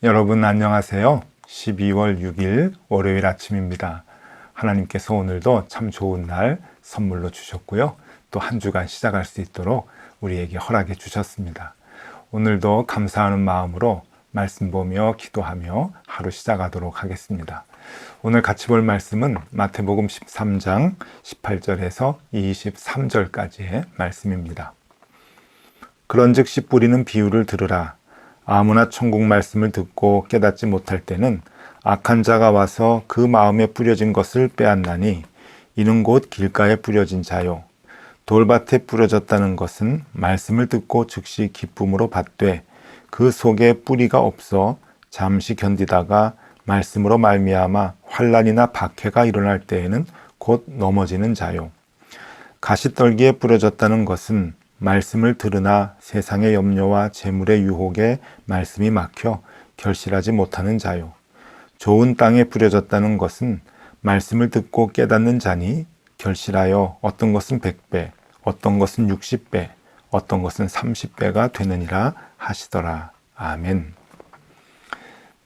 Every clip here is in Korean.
여러분 안녕하세요. 12월 6일 월요일 아침입니다. 하나님께서 오늘도 참 좋은 날 선물로 주셨고요. 또 한 주간 시작할 수 있도록 우리에게 허락해 주셨습니다. 오늘도 감사하는 마음으로 말씀 보며 기도하며 하루 시작하도록 하겠습니다. 오늘 같이 볼 말씀은 마태복음 13장 18절에서 23절까지의 말씀입니다. 그런즉 씨 뿌리는 비유를 들으라. 아무나 천국 말씀을 듣고 깨닫지 못할 때는 악한 자가 와서 그 마음에 뿌려진 것을 빼앗나니 이는 곧 길가에 뿌려진 자요. 돌밭에 뿌려졌다는 것은 말씀을 듣고 즉시 기쁨으로 받되 그 속에 뿌리가 없어 잠시 견디다가 말씀으로 말미암아 환난이나 박해가 일어날 때에는 곧 넘어지는 자요. 가시떨기에 뿌려졌다는 것은 말씀을 들으나 세상의 염려와 재물의 유혹에 말씀이 막혀 결실하지 못하는 자요. 좋은 땅에 뿌려졌다는 것은 말씀을 듣고 깨닫는 자니 결실하여 어떤 것은 100배, 어떤 것은 60배, 어떤 것은 30배가 되느니라 하시더라. 아멘.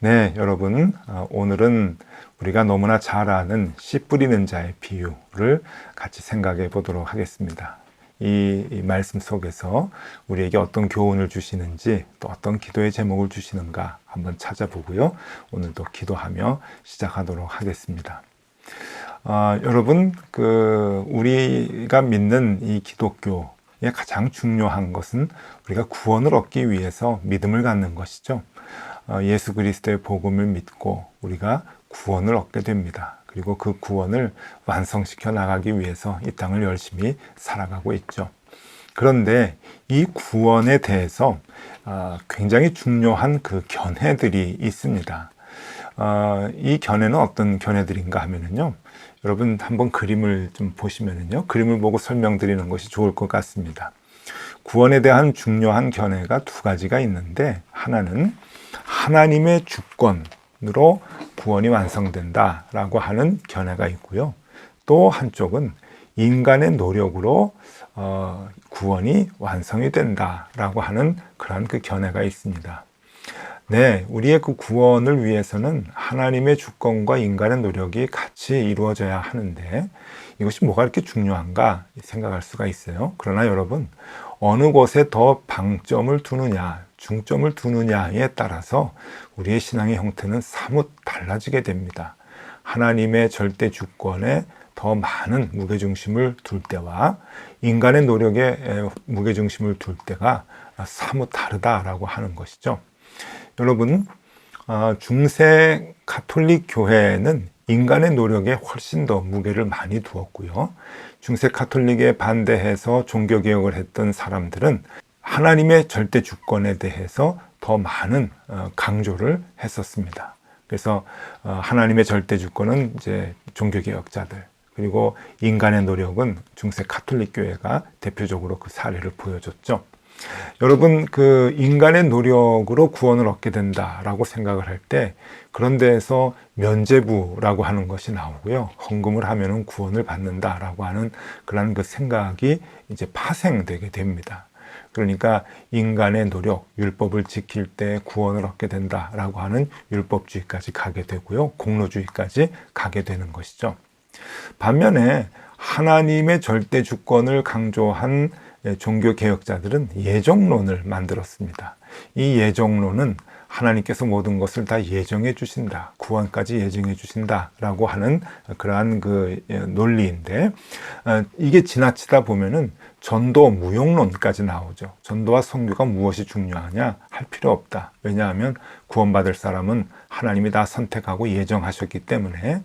네, 여러분, 오늘은 우리가 너무나 잘 아는 씨 뿌리는 자의 비유를 같이 생각해 보도록 하겠습니다. 이 말씀 속에서 우리에게 어떤 교훈을 주시는지 또 어떤 기도의 제목을 주시는가 한번 찾아보고요. 오늘도 기도하며 시작하도록 하겠습니다. 여러분, 우리가 믿는 이 기독교의 가장 중요한 것은 우리가 구원을 얻기 위해서 믿음을 갖는 것이죠. 예수 그리스도의 복음을 믿고 우리가 구원을 얻게 됩니다. 그리고 그 구원을 완성시켜 나가기 위해서 이 땅을 열심히 살아가고 있죠. 그런데 이 구원에 대해서 굉장히 중요한 그 견해들이 있습니다. 이 견해는 어떤 견해들인가 하면은요, 여러분 한번 그림을 좀 보시면은요, 그림을 보고 설명드리는 것이 좋을 것 같습니다. 구원에 대한 중요한 견해가 두 가지가 있는데, 하나는 하나님의 주권으로 구원이 완성된다라고 하는 견해가 있고요. 또 한쪽은 인간의 노력으로 구원이 완성이 된다라고 하는 그런 그 견해가 있습니다. 네, 우리의 그 구원을 위해서는 하나님의 주권과 인간의 노력이 같이 이루어져야 하는데 이것이 뭐가 이렇게 중요한가 생각할 수가 있어요. 그러나 여러분, 어느 곳에 더 방점을 두느냐, 중점을 두느냐에 따라서 우리의 신앙의 형태는 사뭇 달라지게 됩니다. 하나님의 절대 주권에 더 많은 무게중심을 둘 때와 인간의 노력에 무게중심을 둘 때가 사뭇 다르다라고 하는 것이죠. 여러분, 중세 가톨릭 교회는 인간의 노력에 훨씬 더 무게를 많이 두었고요. 중세 가톨릭에 반대해서 종교개혁을 했던 사람들은 하나님의 절대 주권에 대해서 더 많은 강조를 했었습니다. 그래서 하나님의 절대 주권은 이제 종교개혁자들, 그리고 인간의 노력은 중세 가톨릭 교회가 대표적으로 그 사례를 보여줬죠. 여러분, 그 인간의 노력으로 구원을 얻게 된다라고 생각을 할 때 그런 데에서 면죄부라고 하는 것이 나오고요. 헌금을 하면은 구원을 받는다라고 하는 그런 그 생각이 이제 파생되게 됩니다. 그러니까 인간의 노력, 율법을 지킬 때 구원을 얻게 된다라고 하는 율법주의까지 가게 되고요. 공로주의까지 가게 되는 것이죠. 반면에 하나님의 절대 주권을 강조한 종교개혁자들은 예정론을 만들었습니다. 이 예정론은 하나님께서 모든 것을 다 예정해 주신다, 구원까지 예정해 주신다라고 하는 그러한 그 논리인데, 이게 지나치다 보면은 전도 무용론까지 나오죠. 전도와 선교가 무엇이 중요하냐 할 필요 없다. 왜냐하면 구원받을 사람은 하나님이 다 선택하고 예정하셨기 때문에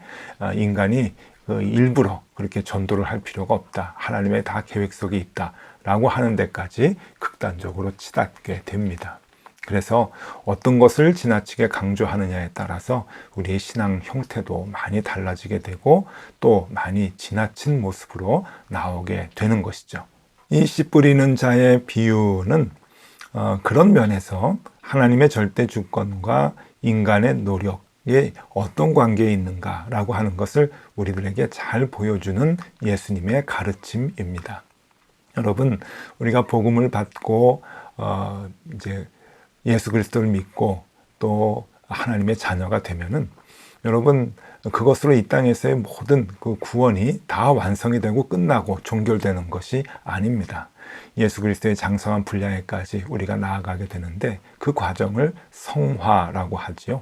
인간이 일부러 그렇게 전도를 할 필요가 없다. 하나님의 다 계획 속에 있다라고 하는 데까지 극단적으로 치닫게 됩니다. 그래서 어떤 것을 지나치게 강조하느냐에 따라서 우리의 신앙 형태도 많이 달라지게 되고 또 많이 지나친 모습으로 나오게 되는 것이죠. 이 씨 뿌리는 자의 비유는 그런 면에서 하나님의 절대 주권과 인간의 노력, 어떤 관계에 있는가라고 하는 것을 우리들에게 잘 보여주는 예수님의 가르침입니다. 여러분, 우리가 복음을 받고 이제 예수 그리스도를 믿고 또 하나님의 자녀가 되면은 여러분, 그것으로 이 땅에서의 모든 그 구원이 다 완성이 되고 끝나고 종결되는 것이 아닙니다. 예수 그리스도의 장성한 분량에까지 우리가 나아가게 되는데 그 과정을 성화라고 하지요.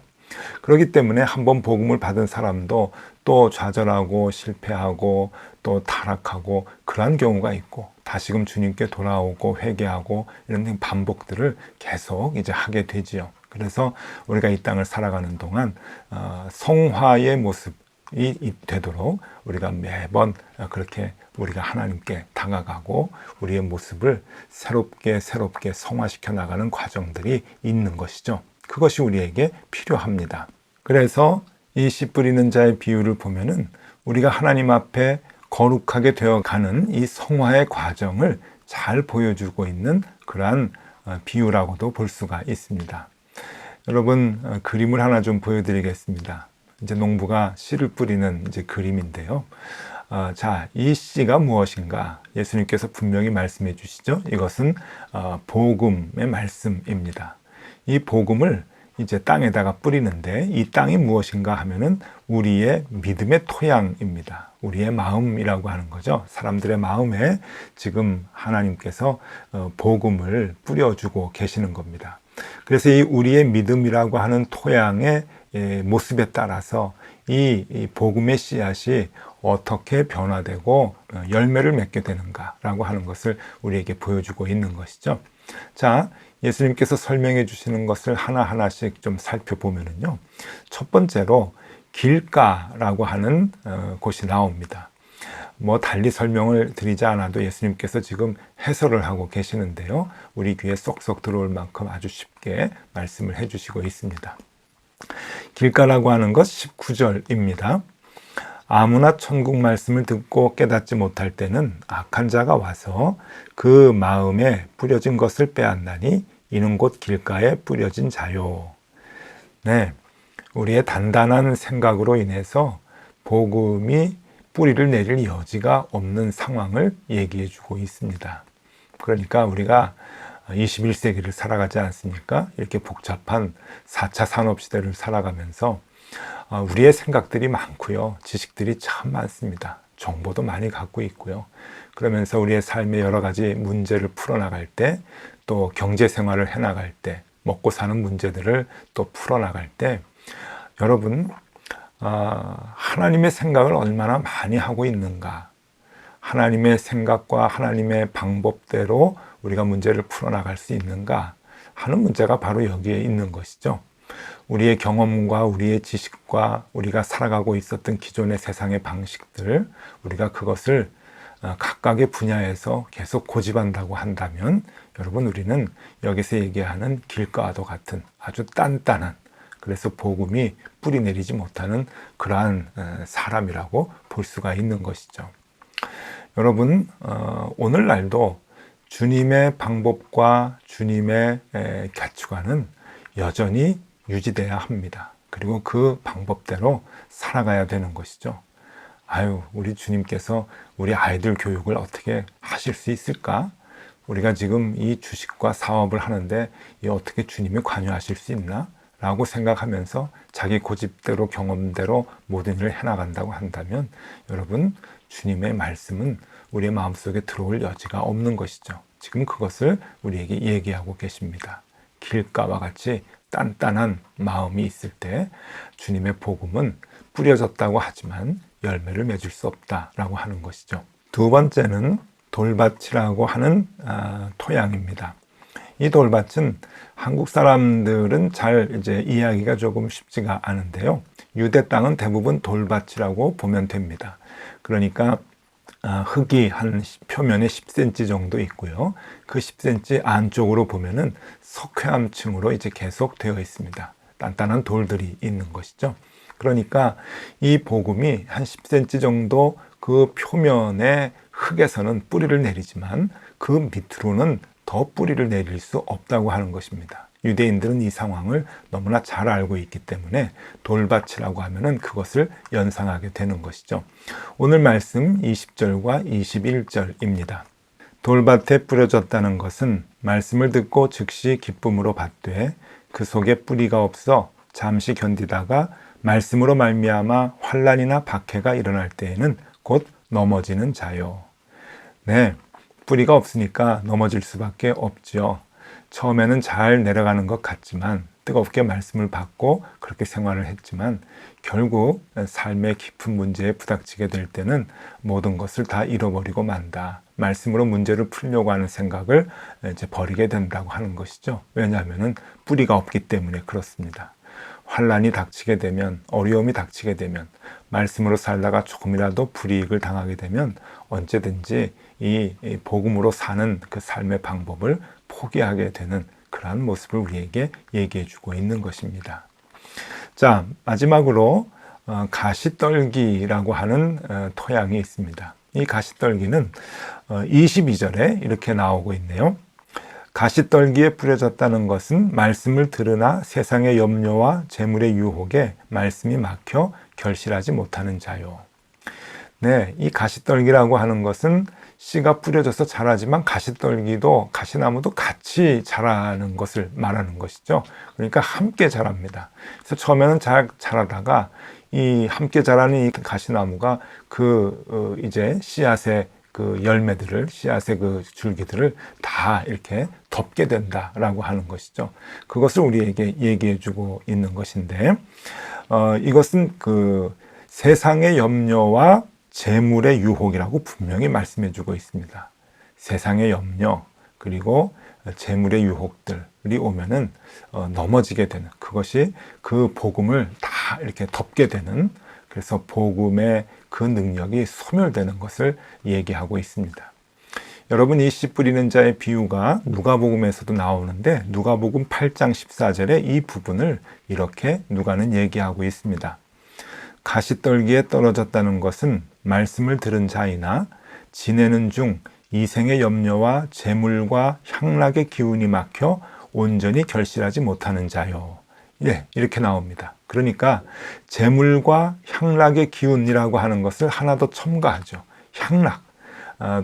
그렇기 때문에 한번 복음을 받은 사람도 또 좌절하고 실패하고 또 타락하고 그러한 경우가 있고 다시금 주님께 돌아오고 회개하고 이런 반복들을 계속 이제 하게 되지요. 그래서 우리가 이 땅을 살아가는 동안 성화의 모습이 되도록 우리가 매번 그렇게 우리가 하나님께 다가가고 우리의 모습을 새롭게 성화시켜 나가는 과정들이 있는 것이죠. 그것이 우리에게 필요합니다. 그래서 이 씨 뿌리는 자의 비유를 보면은 우리가 하나님 앞에 거룩하게 되어가는 이 성화의 과정을 잘 보여주고 있는 그러한 비유라고도 볼 수가 있습니다. 여러분, 그림을 하나 좀 보여드리겠습니다. 이제 농부가 씨를 뿌리는 이제 그림인데요. 자, 이 씨가 무엇인가? 예수님께서 분명히 말씀해 주시죠. 이것은 복음의 말씀입니다. 이 복음을 이제 땅에다가 뿌리는데 이 땅이 무엇인가 하면은 우리의 믿음의 토양입니다. 우리의 마음이라고 하는 거죠. 사람들의 마음에 지금 하나님께서 복음을 뿌려주고 계시는 겁니다. 그래서 이 우리의 믿음이라고 하는 토양의 모습에 따라서 이 복음의 씨앗이 어떻게 변화되고 열매를 맺게 되는가라고 하는 것을 우리에게 보여주고 있는 것이죠. 자, 예수님께서 설명해 주시는 것을 하나하나씩 좀 살펴보면요. 첫 번째로 길가라고 하는 곳이 나옵니다. 달리 설명을 드리지 않아도 예수님께서 지금 해설을 하고 계시는데요. 우리 귀에 쏙쏙 들어올 만큼 아주 쉽게 말씀을 해 주시고 있습니다. 길가라고 하는 것 19절입니다. 아무나 천국 말씀을 듣고 깨닫지 못할 때는 악한 자가 와서 그 마음에 뿌려진 것을 빼앗나니 이는 곧 길가에 뿌려진 자요. 네, 우리의 단단한 생각으로 인해서 복음이 뿌리를 내릴 여지가 없는 상황을 얘기해 주고 있습니다. 그러니까 우리가 21세기를 살아가지 않습니까? 이렇게 복잡한 4차 산업시대를 살아가면서 우리의 생각들이 많고요. 지식들이 참 많습니다. 정보도 많이 갖고 있고요. 그러면서 우리의 삶의 여러 가지 문제를 풀어나갈 때, 또 경제 생활을 해나갈 때, 먹고 사는 문제들을 또 풀어나갈 때, 여러분, 하나님의 생각을 얼마나 많이 하고 있는가, 하나님의 생각과 하나님의 방법대로 우리가 문제를 풀어나갈 수 있는가 하는 문제가 바로 여기에 있는 것이죠. 우리의 경험과 우리의 지식과 우리가 살아가고 있었던 기존의 세상의 방식들, 우리가 그것을 각각의 분야에서 계속 고집한다고 한다면 여러분, 우리는 여기서 얘기하는 길가와도 같은 아주 단단한, 그래서 복음이 뿌리 내리지 못하는 그러한 사람이라고 볼 수가 있는 것이죠. 여러분, 오늘날도 주님의 방법과 주님의 가치관은 여전히 유지돼야 합니다. 그리고 그 방법대로 살아가야 되는 것이죠. 우리 주님께서 우리 아이들 교육을 어떻게 하실 수 있을까? 우리가 지금 이 주식과 사업을 하는데 어떻게 주님이 관여하실 수 있나? 라고 생각하면서 자기 고집대로 경험대로 모든 일을 해나간다고 한다면 여러분, 주님의 말씀은 우리의 마음속에 들어올 여지가 없는 것이죠. 지금 그것을 우리에게 얘기하고 계십니다. 길가와 같이 단단한 마음이 있을 때 주님의 복음은 뿌려졌다고 하지만 열매를 맺을 수 없다라고 하는 것이죠. 두 번째는 돌밭이라고 하는 토양입니다. 이 돌밭은 한국 사람들은 잘 이제 이해하기가 조금 쉽지가 않은데요. 유대 땅은 대부분 돌밭이라고 보면 됩니다. 그러니까 흙이 한 표면에 10cm 정도 있고요. 그 10cm 안쪽으로 보면은 석회암층으로 이제 계속 되어 있습니다. 단단한 돌들이 있는 것이죠. 그러니까 이 복음이 한 10cm 정도 그 표면의 흙에서는 뿌리를 내리지만 그 밑으로는 더 뿌리를 내릴 수 없다고 하는 것입니다. 유대인들은 이 상황을 너무나 잘 알고 있기 때문에 돌밭이라고 하면은 그것을 연상하게 되는 것이죠. 오늘 말씀 20절과 21절입니다. 돌밭에 뿌려졌다는 것은 말씀을 듣고 즉시 기쁨으로 받되 그 속에 뿌리가 없어 잠시 견디다가 말씀으로 말미암아 환난이나 박해가 일어날 때에는 곧 넘어지는 자요. 네, 뿌리가 없으니까 넘어질 수밖에 없죠. 처음에는 잘 내려가는 것 같지만 뜨겁게 말씀을 받고 그렇게 생활을 했지만 결국 삶의 깊은 문제에 부닥치게 될 때는 모든 것을 다 잃어버리고 만다. 말씀으로 문제를 풀려고 하는 생각을 이제 버리게 된다고 하는 것이죠. 왜냐하면 뿌리가 없기 때문에 그렇습니다. 환난이 닥치게 되면, 어려움이 닥치게 되면, 말씀으로 살다가 조금이라도 불이익을 당하게 되면 언제든지 이 복음으로 사는 그 삶의 방법을 포기하게 되는 그러한 모습을 우리에게 얘기해 주고 있는 것입니다. 자, 마지막으로 가시떨기라고 하는 토양이 있습니다. 이 가시떨기는 22절에 이렇게 나오고 있네요. 가시떨기에 뿌려졌다는 것은 말씀을 들으나 세상의 염려와 재물의 유혹에 말씀이 막혀 결실하지 못하는 자요. 네, 이 가시떨기라고 하는 것은 씨가 뿌려져서 자라지만 가시떨기도 가시나무도 같이 자라는 것을 말하는 것이죠. 그러니까 함께 자랍니다. 그래서 처음에는 잘 자라다가 이 함께 자라는 이 가시나무가 이제 씨앗의 그 열매들을, 씨앗의 그 줄기들을 다 이렇게 덮게 된다라고 하는 것이죠. 그것을 우리에게 얘기해 주고 있는 것인데, 이것은 그 세상의 염려와 재물의 유혹이라고 분명히 말씀해 주고 있습니다. 세상의 염려, 그리고 재물의 유혹들이 오면은 넘어지게 되는, 그것이 그 복음을 다 이렇게 덮게 되는, 그래서 복음의 그 능력이 소멸되는 것을 얘기하고 있습니다. 여러분, 이 씨 뿌리는 자의 비유가 누가복음에서도 나오는데 누가복음 8장 14절에 이 부분을 이렇게 누가는 얘기하고 있습니다. 가시떨기에 떨어졌다는 것은 말씀을 들은 자이나 지내는 중 이생의 염려와 재물과 향락의 기운이 막혀 온전히 결실하지 못하는 자요. 예, 이렇게 나옵니다. 그러니까 재물과 향락의 기운이라고 하는 것을 하나 더 첨가하죠. 향락,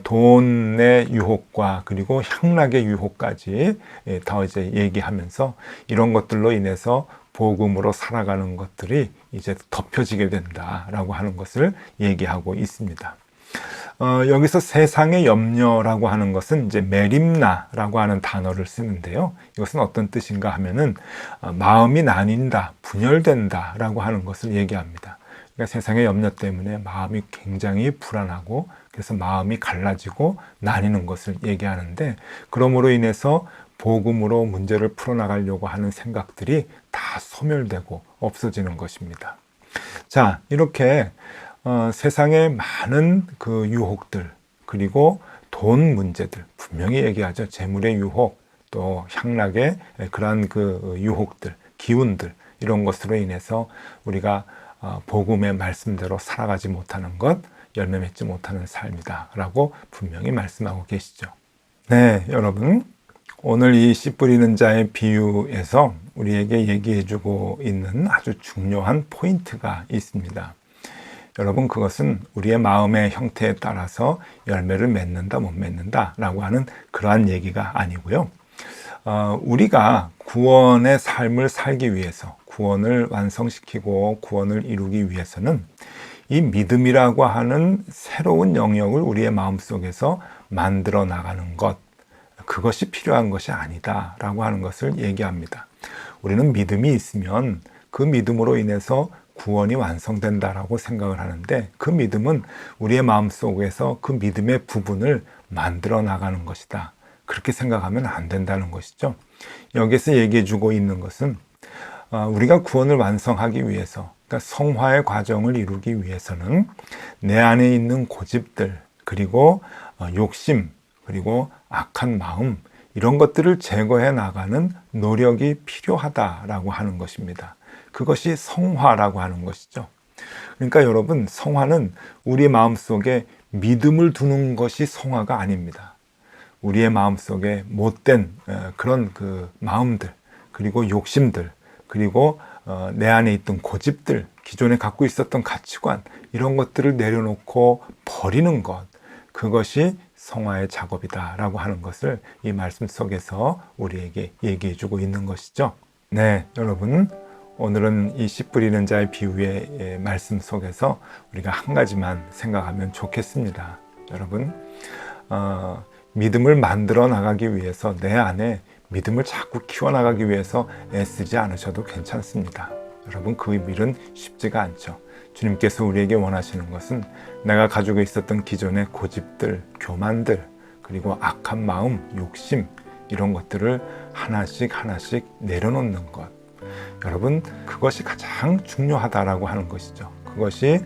돈의 유혹과 그리고 향락의 유혹까지 더 이제 얘기하면서 이런 것들로 인해서 복음으로 살아가는 것들이 이제 덮여지게 된다라고 하는 것을 얘기하고 있습니다. 여기서 세상의 염려라고 하는 것은 이제 메림나라고 하는 단어를 쓰는데요. 이것은 어떤 뜻인가 하면은 마음이 나뉜다, 분열된다라고 하는 것을 얘기합니다. 그러니까 세상의 염려 때문에 마음이 굉장히 불안하고 그래서 마음이 갈라지고 나뉘는 것을 얘기하는데, 그러므로 인해서 복음으로 문제를 풀어나가려고 하는 생각들이 다 소멸되고 없어지는 것입니다. 자, 이렇게 세상의 많은 그 유혹들, 그리고 돈 문제들 분명히 얘기하죠. 재물의 유혹, 또 향락의 그러한 그 유혹들, 기운들, 이런 것으로 인해서 우리가 복음의 말씀대로 살아가지 못하는 것, 열매 맺지 못하는 삶이다 라고 분명히 말씀하고 계시죠. 네, 여러분, 오늘 이 씨 뿌리는 자의 비유에서 우리에게 얘기해주고 있는 아주 중요한 포인트가 있습니다. 여러분, 그것은 우리의 마음의 형태에 따라서 열매를 맺는다 못 맺는다 라고 하는 그러한 얘기가 아니고요. 우리가 구원의 삶을 살기 위해서, 구원을 완성시키고 구원을 이루기 위해서는 이 믿음이라고 하는 새로운 영역을 우리의 마음속에서 만들어 나가는 것, 그것이 필요한 것이 아니다 라고 하는 것을 얘기합니다. 우리는 믿음이 있으면 그 믿음으로 인해서 구원이 완성된다라고 생각을 하는데, 그 믿음은 우리의 마음속에서 그 믿음의 부분을 만들어 나가는 것이다, 그렇게 생각하면 안 된다는 것이죠. 여기서 얘기해 주고 있는 것은 우리가 구원을 완성하기 위해서, 그러니까 성화의 과정을 이루기 위해서는 내 안에 있는 고집들, 그리고 욕심, 그리고 악한 마음, 이런 것들을 제거해 나가는 노력이 필요하다라고 하는 것입니다. 그것이 성화라고 하는 것이죠. 그러니까 여러분, 성화는 우리 마음속에 믿음을 두는 것이 성화가 아닙니다. 우리의 마음속에 못된 그런 그 마음들, 그리고 욕심들, 그리고 내 안에 있던 고집들, 기존에 갖고 있었던 가치관, 이런 것들을 내려놓고 버리는 것, 그것이 성화의 작업이다라고 하는 것을 이 말씀 속에서 우리에게 얘기해 주고 있는 것이죠. 네, 여러분, 오늘은 이 씨 뿌리는 자의 비유의 말씀 속에서 우리가 한 가지만 생각하면 좋겠습니다. 여러분, 믿음을 만들어 나가기 위해서 내 안에 믿음을 자꾸 키워나가기 위해서 애쓰지 않으셔도 괜찮습니다. 여러분, 그 일은 쉽지가 않죠. 주님께서 우리에게 원하시는 것은 내가 가지고 있었던 기존의 고집들, 교만들, 그리고 악한 마음, 욕심, 이런 것들을 하나씩 하나씩 내려놓는 것. 여러분, 그것이 가장 중요하다라고 하는 것이죠. 그것이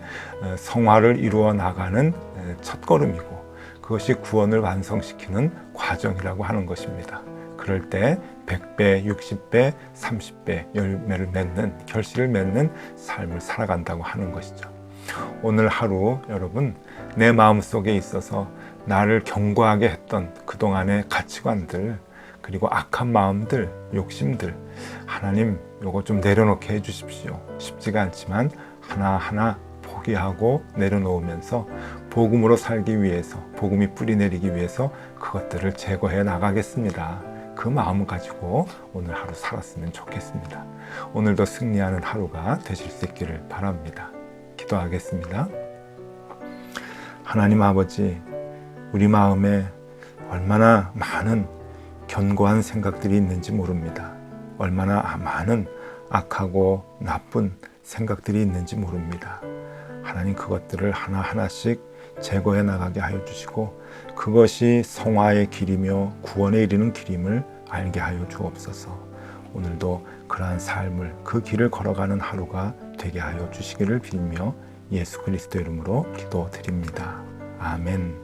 성화를 이루어 나가는 첫걸음이고, 그것이 구원을 완성시키는 과정이라고 하는 것입니다. 그럴 때 100배, 60배, 30배 열매를 맺는, 결실을 맺는 삶을 살아간다고 하는 것이죠. 오늘 하루 여러분, 내 마음속에 있어서 나를 견고하게 했던 그동안의 가치관들, 그리고 악한 마음들, 욕심들, 하나님 요거 좀 내려놓게 해주십시오. 쉽지가 않지만 하나하나 포기하고 내려놓으면서 복음으로 살기 위해서, 복음이 뿌리내리기 위해서 그것들을 제거해 나가겠습니다. 그 마음을 가지고 오늘 하루 살았으면 좋겠습니다. 오늘도 승리하는 하루가 되실 수 있기를 바랍니다. 기도하겠습니다. 하나님 아버지, 우리 마음에 얼마나 많은 견고한 생각들이 있는지 모릅니다. 얼마나 많은 악하고 나쁜 생각들이 있는지 모릅니다. 하나님, 그것들을 하나하나씩 제거해 나가게 하여 주시고, 그것이 성화의 길이며 구원에 이르는 길임을 알게 하여 주옵소서. 오늘도 그러한 삶을, 그 길을 걸어가는 하루가 되게 하여 주시기를 빌며 예수 그리스도 이름으로 기도드립니다. 아멘.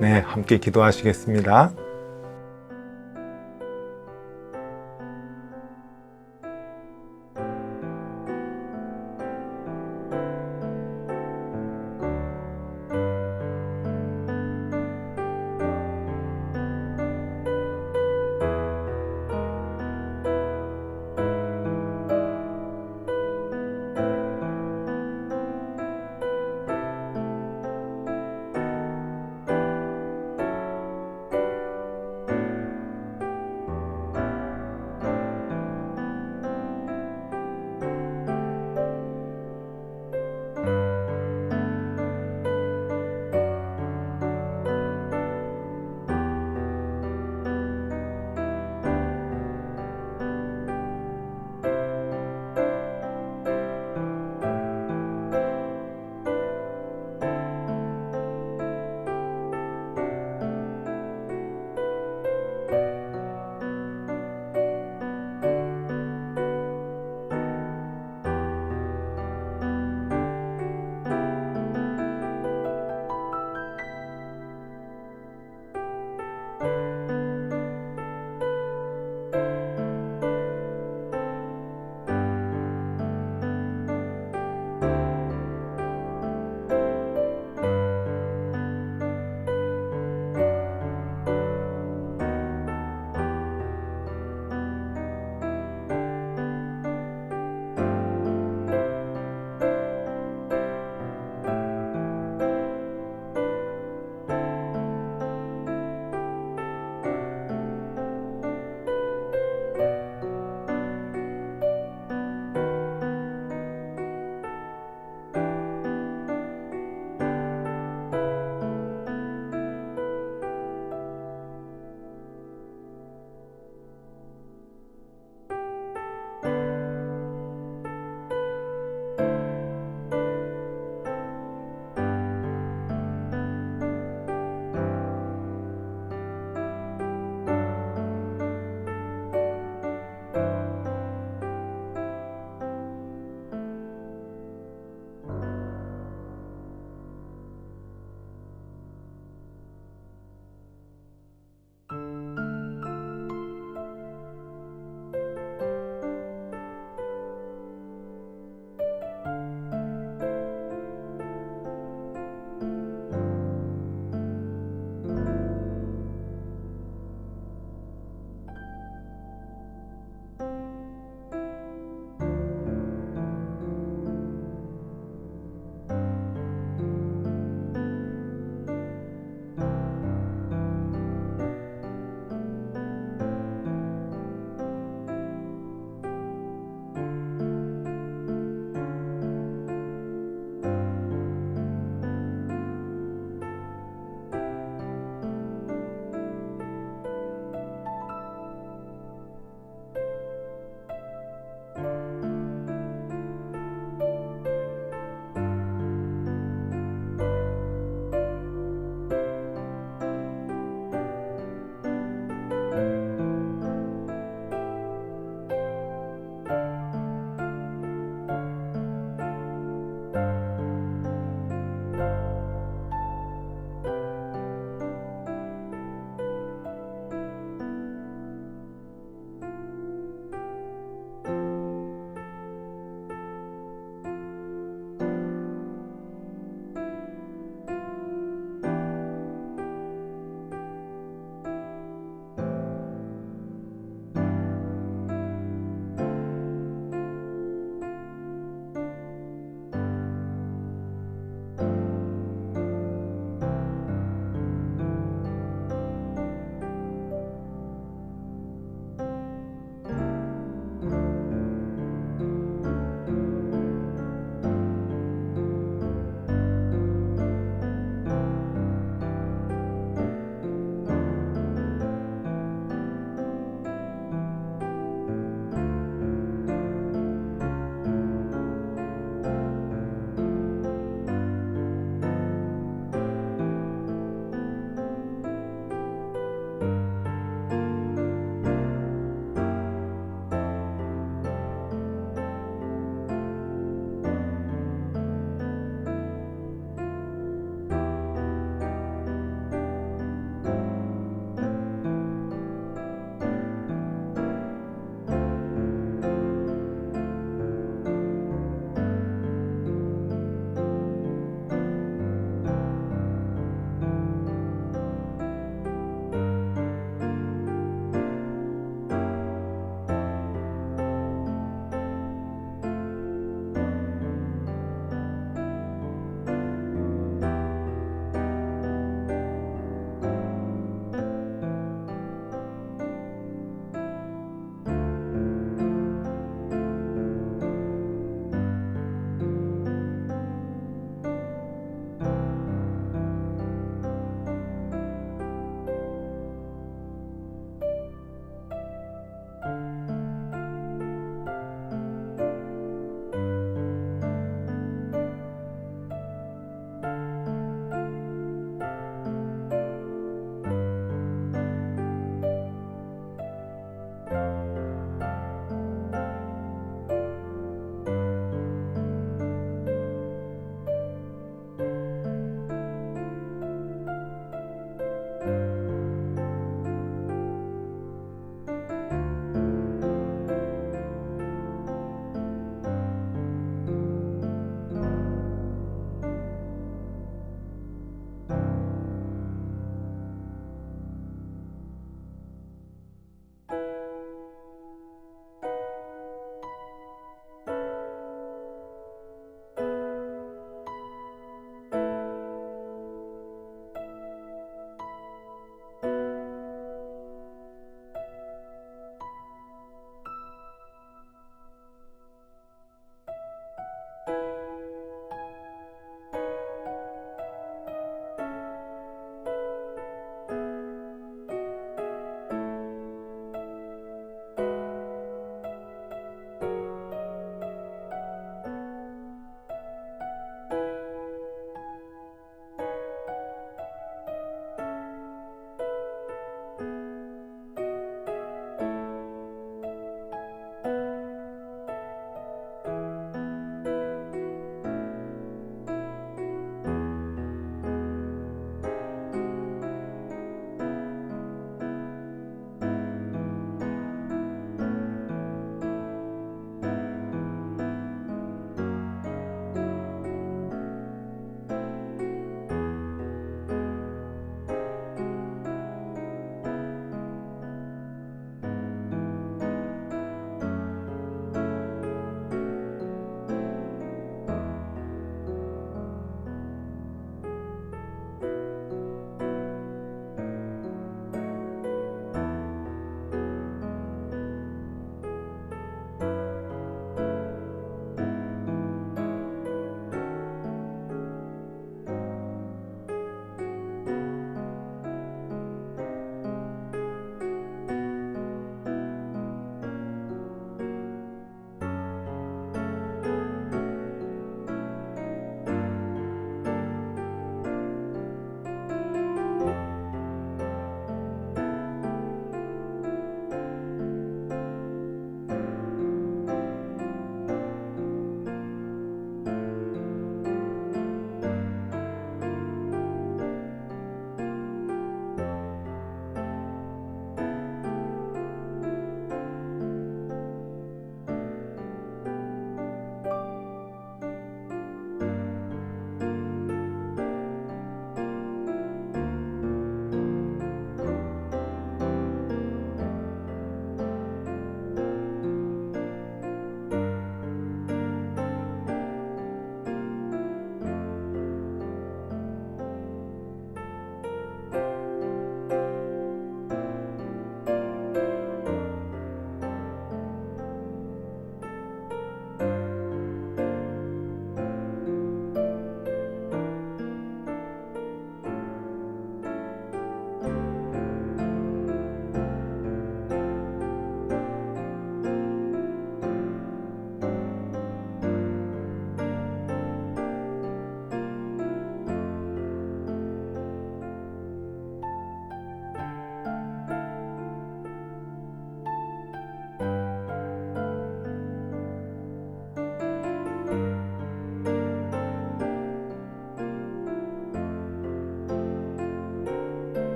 네, 함께 기도하시겠습니다.